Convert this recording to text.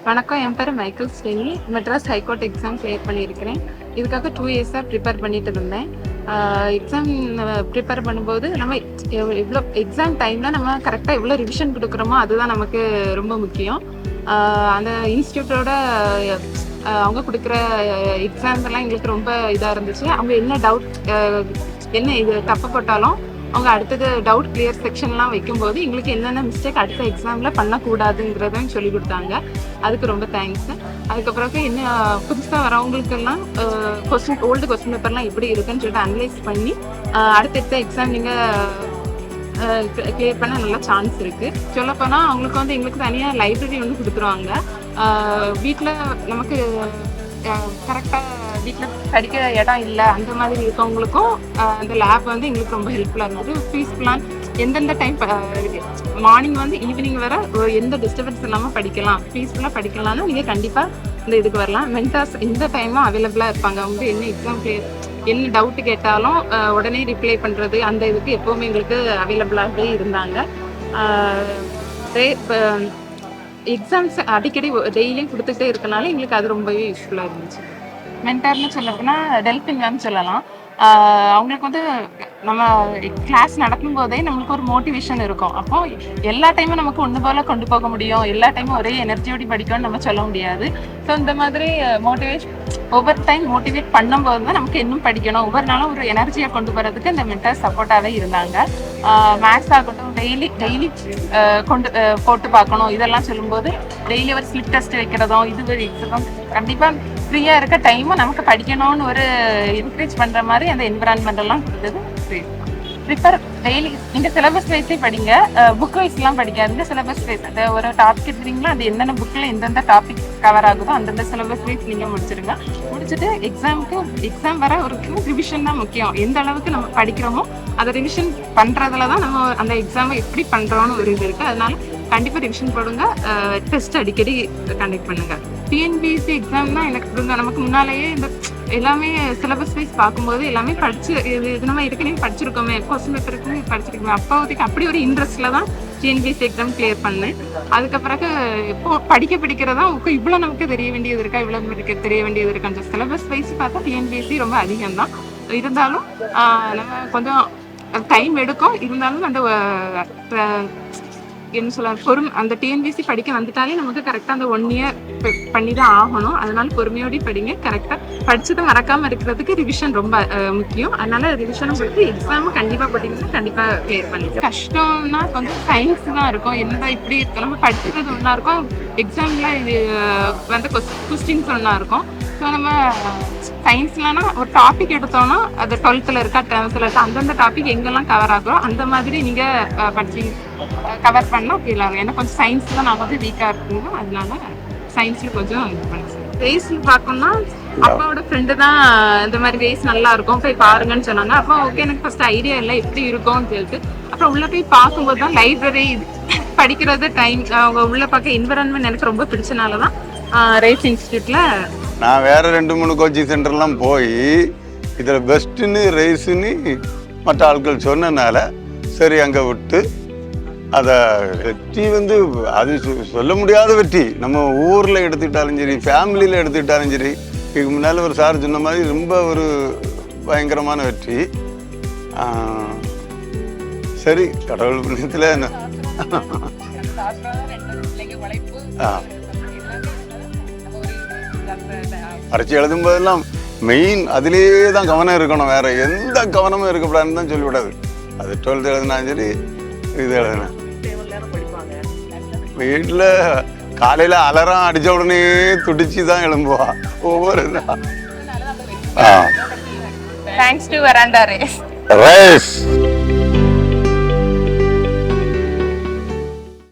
வணக்கம், என் பேர் Michael Steny. Madras high court exam clear பண்ணியிருக்கிறேன். இதுக்காக 2 இயர்ஸாக ப்ரிப்பேர் பண்ணிட்டு இருந்தேன். எக்ஸாம் ப்ரிப்பேர் பண்ணும்போது நம்ம எவ்வளோ எக்ஸாம் டைமில் நம்ம கரெக்டாக எவ்வளோ ரிவிஷன் கொடுக்குறோமோ அதுதான் நமக்கு ரொம்ப முக்கியம். அந்த இன்ஸ்டியூட்டோட அவங்க கொடுக்குற எக்ஸாம்ஸ் எல்லாம் எங்களுக்கு ரொம்ப இதாக இருந்துச்சு. அவங்க என்ன டவுட் என்ன இது தப்பு போட்டாலும் அவங்க அடுத்தது டவுட் கிளியர் செக்ஷன்லாம் வைக்கும்போது எங்களுக்கு என்னென்ன மிஸ்டேக் அடுத்த எக்ஸாமில் பண்ணக்கூடாதுங்கிறதும் சொல்லி கொடுத்தாங்க. அதுக்கு ரொம்ப தேங்க்ஸ். அதுக்கப்புறம் என்ன புதுசாக வரவங்களுக்கெல்லாம் ஓல்டு கொஸ்டின் பேப்பர்லாம் எப்படி இருக்குன்னு சொல்லிட்டு அனலைஸ் பண்ணி அடுத்தடுத்த எக்ஸாம் நீங்கள் கிளியர் பண்ண நல்லா சான்ஸ் இருக்குது. சொல்லப்போனால் அவங்களுக்கு எங்களுக்கு தனியாக லைப்ரரி கொடுத்துருவாங்க. வீட்டில் நமக்கு கரெக்டாக வீட்டில் படிக்க இடம் இல்லை அந்த மாதிரி இருக்கவங்களுக்கும் அந்த லேப் எங்களுக்கு ரொம்ப ஹெல்ப்ஃபுல்லாக இருந்தது. பீஸ்ஃபுல்லாக எந்தெந்த டைம் மார்னிங் ஈவினிங் வர எந்த டிஸ்டர்பன்ஸ் இல்லாமல் படிக்கலாம், பீஸ்ஃபுல்லாக படிக்கலாம்னு நீங்கள் கண்டிப்பாக இந்த இதுக்கு வரலாம். மென்டார்ஸ் எந்த டைமும் அவைலபிளாக இருப்பாங்க. அவங்க என்ன எக்ஸாம் என்ன டவுட்டு கேட்டாலும் உடனே ரிப்ளை பண்ணுறது அந்த இதுக்கு எப்போவுமே எங்களுக்கு அவைலபிளாகவே இருந்தாங்க. எக்ஸாம்ஸ் அடிக்கடி டெய்லியும் கொடுத்துட்டே இருக்கனால எங்களுக்கு அது ரொம்பவே யூஸ்ஃபுல்லாக இருந்துச்சு. மென்டார்னு சொல்லப்போனா டெல்பின் மேம் சொல்லலாம். அவங்களுக்கு நம்ம கிளாஸ் நடக்கும் போதே நம்மளுக்கு ஒரு மோட்டிவேஷன் இருக்கும். அப்போ எல்லா டைமும் நமக்கு ஒன்று போல கொண்டு போக முடியும், எல்லா டைமும் ஒரே எனர்ஜியோடு படிக்கணும்னு நம்ம சொல்ல முடியாது. ஸோ இந்த மாதிரி ஒவ்வொரு டைம் மோட்டிவேட் பண்ணும்போது தான் நமக்கு இன்னும் படிக்கணும், ஒவ்வொரு நாளும் ஒரு எனர்ஜியை கொண்டு போகிறதுக்கு இந்த மென்டார் சப்போர்ட்டாகவே இருந்தாங்க. மேக்ஸ் ஆகட்டும் டெய்லி கொண்டு போட்டு பார்க்கணும் இதெல்லாம் சொல்லும்போது டெய்லி ஒரு ஸ்லிப் டெஸ்ட் வைக்கிறதும் இது ஒரு எக்ஸாம் கண்டிப்பாக ஃப்ரீயாக இருக்க டைமும் நமக்கு படிக்கணும்னு ஒரு என்கரேஜ் பண்ணுற மாதிரி அந்த என்விரான்மெண்ட் எல்லாம் கொடுத்தது. ப்ரிப்பேர் டெய்லி நீங்கள் சிலபஸ் வைஸே படிங்க, புக் வைஸ்லாம் படிக்காதுங்க. சிலபஸ் வைஸ் அந்த ஒரு டாபிக் எடுத்துறீங்களோ அது எந்தெந்த புக்கில் எந்தெந்த டாபிக் கவர் ஆகுதோ அந்தந்த சிலபஸ் வைஸ் நீங்கள் முடிச்சிருங்க. முடிச்சுட்டு எக்ஸாம் வர ஒரு ரிவிஷன் தான் முக்கியம். எந்த அளவுக்கு நம்ம படிக்கிறோமோ அதை ரிவிஷன் பண்ணுறதுல தான் நம்ம அந்த எக்ஸாமை எப்படி பண்ணுறோன்னு ஒரு இது இருக்குது. அதனால கண்டிப்பாக ரிவிஷன் போடுங்க, டெஸ்ட் அடிக்கடி கண்டக்ட் பண்ணுங்க. டிஎன்பிஎஸ்சி எக்ஸாம்னா எனக்கு நமக்கு முன்னாலேயே இந்த எல்லாமே சிலபஸ் வைஸ் பார்க்கும்போது எல்லாமே படிச்சு இது நம்ம ஏற்கனவே படிச்சிருக்கோமே, கொஸ்டின் பேப்பருக்கு படிச்சிருக்கோமே, அப்போதைக்கு அப்படி ஒரு இன்ட்ரெஸ்ட்ல தான் டிஎன்பிஎஸ்சி எக்ஸாம் கிளியர் பண்ணேன். அதுக்கப்புறம் இப்போ படிக்கிறதா இவ்வளோ நமக்கு தெரிய வேண்டியது இருக்கா, இவ்வளோ தெரிய வேண்டியது இருக்கா. அந்த சிலபஸ் வைஸ் பார்த்தா டிஎன்பிஎஸ்சி ரொம்ப அதிகம் தான். இருந்தாலும் நம்ம கொஞ்சம் டைம் எடுக்கும். இருந்தாலும் அந்த என்ன சொல்ல அந்த டிஎன்பிஎஸ்சி படிக்க வந்துட்டாலே நமக்கு கரெக்டாக அந்த 1 இயர் பண்ணி தான் ஆகணும். அதனால பொறுமையோடு படிங்க. கரெக்டாக படிச்சதை மறக்காமல் இருக்கிறதுக்கு ரிவிஷன் ரொம்ப முக்கியம். அதனால ரிவிஷனும் கொடுத்து எக்ஸாமும் கண்டிப்பாக போட்டிங்கன்னா கண்டிப்பாக கிளியர் பண்ணிக்கலாம். கஷ்டம்னா சயின்ஸ் தான் இருக்கும். என்னதான் இப்படி இருக்கு, நம்ம படிக்கிறது ஒன்றா இருக்கும், எக்ஸாமில் இது கொஸ்டின்ஸ் ஒன்றா இருக்கும். ஸோ நம்ம சயின்ஸ்லனா ஒரு டாபிக் எடுத்தோம்னா அது 12th இருக்கா 10th இருக்கா அந்தந்த டாபிக் எங்கெல்லாம் கவர் ஆகும் அந்த மாதிரி நீங்கள் படிச்சு கவர் பண்ணால் ஓகே இல்லை. ஏன்னா கொஞ்சம் சயின்ஸ் தான் நான் வீக்காக இருக்குங்க, அதனால சயின்ஸில் கொஞ்சம் இது பண்ணேன். ரேஸில் பார்க்கணும்னா அப்பாவோட ஃப்ரெண்டு தான் இந்த மாதிரி ரேஸ் நல்லா இருக்கும் போய் பாருங்கன்னு சொன்னாங்க. அப்போ ஓகே எனக்கு ஃபர்ஸ்ட் ஐடியா இல்லை எப்படி இருக்கும்னு சொல்லிட்டு அப்புறம் உள்ளே போய் பார்க்கும்போது தான் லைப்ரரி படிக்கிறது டைம் அவங்க உள்ளே பார்க்க என்விரான்மெண்ட் எனக்கு ரொம்ப பிடிச்சனால தான் ரேஸ் இன்ஸ்டியூட்ல நான் வேற 2-3 கோச்சிங் சென்டர்லாம் போய் இதில் பெஸ்ட்டுன்னு ரேஸுன்னு மற்ற ஆட்கள் சொன்னனால சரி அங்கே விட்டு அதை வெற்றி அது சொல்ல முடியாத வெற்றி. நம்ம ஊரில் எடுத்துக்கிட்டாலும் சரி, ஃபேமிலியில் எடுத்துக்கிட்டாலும் சரி, இதுக்கு முன்னால் ஒரு சார் சொன்ன மாதிரி ரொம்ப ஒரு பயங்கரமான வெற்றி. சரி கடவுள் புண்ணியத்தில் பரீட்சை எழுதும் போதெல்லாம் மெயின் அதிலேயே தான் கவனம் இருக்கணும், வேற எந்த கவனமும் இருக்கக்கூடாதுன்னு தான் சொல்லிவிடாது. அது 12th எழுதுனாலும் சரி இது எழுதுனேன். வீட்டில் காலையில் அலரம் அடித்த உடனே துடிச்சு தான் எழும்புவா ஒவ்வொரு Thanks to VERANDA race.